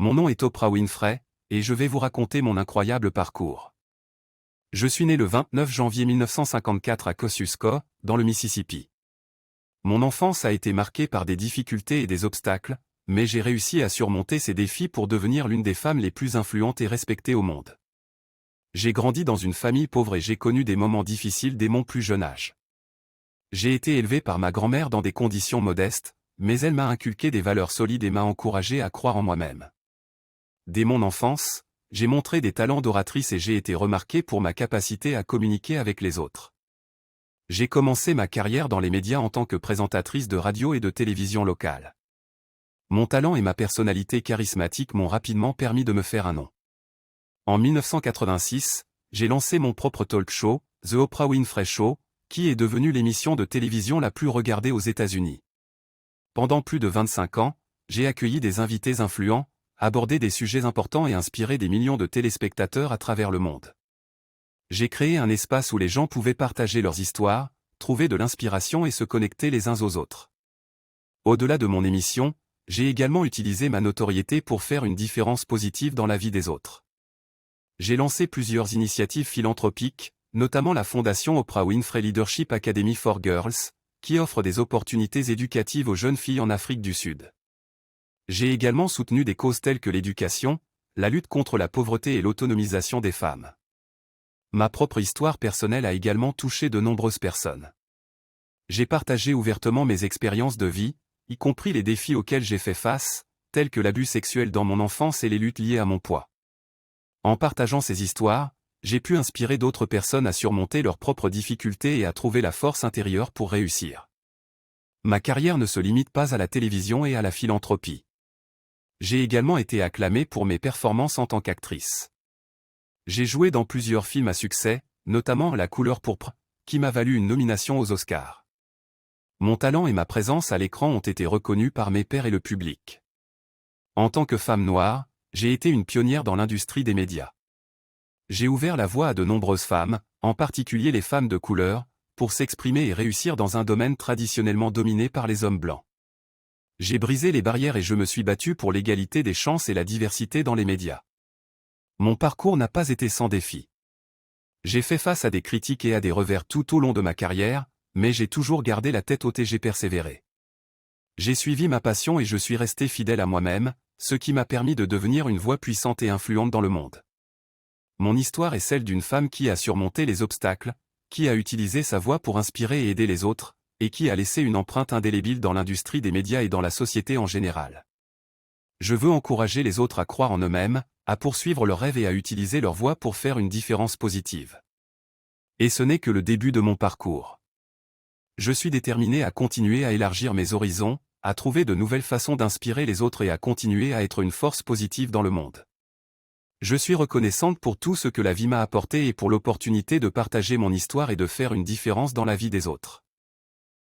Mon nom est Oprah Winfrey, et je vais vous raconter mon incroyable parcours. Je suis né le 29 janvier 1954 à Kosciuszko, dans le Mississippi. Mon enfance a été marquée par des difficultés et des obstacles, mais j'ai réussi à surmonter ces défis pour devenir l'une des femmes les plus influentes et respectées au monde. J'ai grandi dans une famille pauvre et j'ai connu des moments difficiles dès mon plus jeune âge. J'ai été élevé par ma grand-mère dans des conditions modestes, mais elle m'a inculqué des valeurs solides et m'a encouragé à croire en moi-même. Dès mon enfance, j'ai montré des talents d'oratrice et j'ai été remarqué pour ma capacité à communiquer avec les autres. J'ai commencé ma carrière dans les médias en tant que présentatrice de radio et de télévision locale. Mon talent et ma personnalité charismatique m'ont rapidement permis de me faire un nom. En 1986, j'ai lancé mon propre talk show, The Oprah Winfrey Show, qui est devenu l'émission de télévision la plus regardée aux États-Unis. Pendant plus de 25 ans, j'ai accueilli des invités influents, abordé des sujets importants et inspiré des millions de téléspectateurs à travers le monde. J'ai créé un espace où les gens pouvaient partager leurs histoires, trouver de l'inspiration et se connecter les uns aux autres. Au-delà de mon émission, j'ai également utilisé ma notoriété pour faire une différence positive dans la vie des autres. J'ai lancé plusieurs initiatives philanthropiques, notamment la fondation Oprah Winfrey Leadership Academy for Girls, qui offre des opportunités éducatives aux jeunes filles en Afrique du Sud. J'ai également soutenu des causes telles que l'éducation, la lutte contre la pauvreté et l'autonomisation des femmes. Ma propre histoire personnelle a également touché de nombreuses personnes. J'ai partagé ouvertement mes expériences de vie, y compris les défis auxquels j'ai fait face, tels que l'abus sexuel dans mon enfance et les luttes liées à mon poids. En partageant ces histoires, j'ai pu inspirer d'autres personnes à surmonter leurs propres difficultés et à trouver la force intérieure pour réussir. Ma carrière ne se limite pas à la télévision et à la philanthropie. J'ai également été acclamée pour mes performances en tant qu'actrice. J'ai joué dans plusieurs films à succès, notamment La couleur pourpre, qui m'a valu une nomination aux Oscars. Mon talent et ma présence à l'écran ont été reconnus par mes pairs et le public. En tant que femme noire, j'ai été une pionnière dans l'industrie des médias. J'ai ouvert la voie à de nombreuses femmes, en particulier les femmes de couleur, pour s'exprimer et réussir dans un domaine traditionnellement dominé par les hommes blancs. J'ai brisé les barrières et je me suis battue pour l'égalité des chances et la diversité dans les médias. Mon parcours n'a pas été sans défis. J'ai fait face à des critiques et à des revers tout au long de ma carrière, mais j'ai toujours gardé la tête haute et j'ai persévéré. J'ai suivi ma passion et je suis resté fidèle à moi-même, ce qui m'a permis de devenir une voix puissante et influente dans le monde. Mon histoire est celle d'une femme qui a surmonté les obstacles, qui a utilisé sa voix pour inspirer et aider les autres, et qui a laissé une empreinte indélébile dans l'industrie des médias et dans la société en général. Je veux encourager les autres à croire en eux-mêmes, à poursuivre leurs rêves et à utiliser leur voix pour faire une différence positive. Et ce n'est que le début de mon parcours. Je suis déterminé à continuer à élargir mes horizons, à trouver de nouvelles façons d'inspirer les autres et à continuer à être une force positive dans le monde. Je suis reconnaissante pour tout ce que la vie m'a apporté et pour l'opportunité de partager mon histoire et de faire une différence dans la vie des autres.